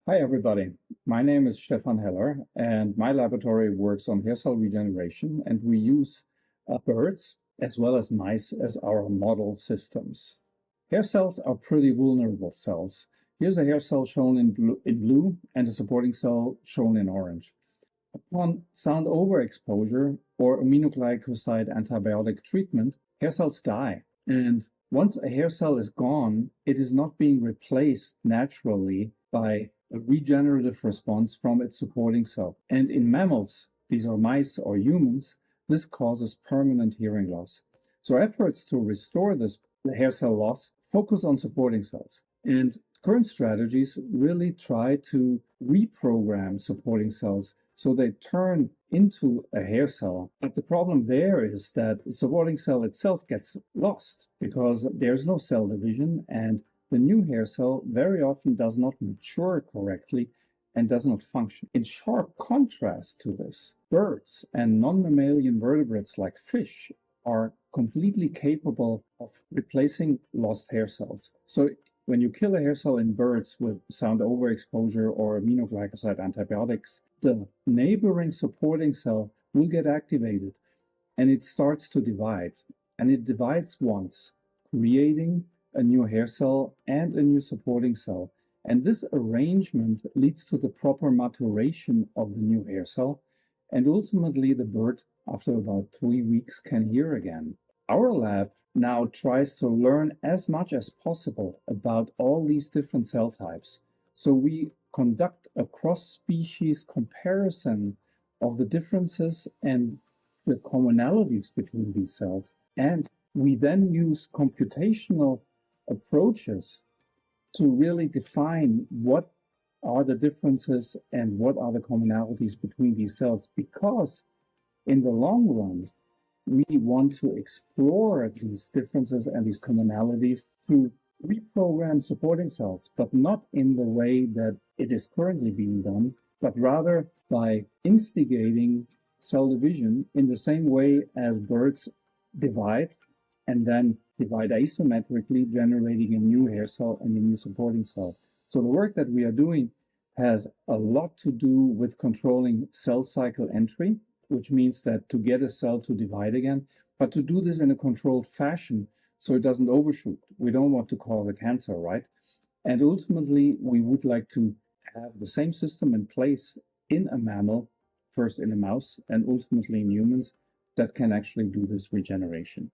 Hi everybody, my name is Stefan Heller and my laboratory works on hair cell regeneration, and we use birds as well as mice as our model systems. Hair cells are pretty vulnerable cells. Here's a hair cell shown in blue and a supporting cell shown in orange. Upon sound overexposure or aminoglycoside antibiotic treatment, hair cells die. And once a hair cell is gone, it is not being replaced naturally by a regenerative response from its supporting cell. And in mammals, these are mice or humans, this causes permanent hearing loss. So efforts to restore this hair cell loss focus on supporting cells. And current strategies really try to reprogram supporting cells so they turn into a hair cell. But the problem there is that the supporting cell itself gets lost because there's no cell division, and the new hair cell very often does not mature correctly and does not function. In sharp contrast to this, birds and non-mammalian vertebrates like fish are completely capable of replacing lost hair cells. So when you kill a hair cell in birds with sound overexposure or aminoglycoside antibiotics, the neighboring supporting cell will get activated and it starts to divide. And it divides once, creating a new hair cell and a new supporting cell. And this arrangement leads to the proper maturation of the new hair cell. And ultimately, the bird, after about 3 weeks, can hear again. Our lab now tries to learn as much as possible about all these different cell types. So we conduct a cross-species comparison of the differences and the commonalities between these cells. And we then use computational approaches to really define what are the differences and what are the commonalities between these cells, because in the long run, we want to explore these differences and these commonalities to reprogram supporting cells, but not in the way that it is currently being done, but rather by instigating cell division in the same way as birds divide and then divide asymmetrically, generating a new hair cell and a new supporting cell. So the work that we are doing has a lot to do with controlling cell cycle entry, which means that to get a cell to divide again, but to do this in a controlled fashion so it doesn't overshoot. We don't want to cause a cancer, right? And ultimately, we would like to have the same system in place in a mammal, first in a mouse, and ultimately in humans, that can actually do this regeneration.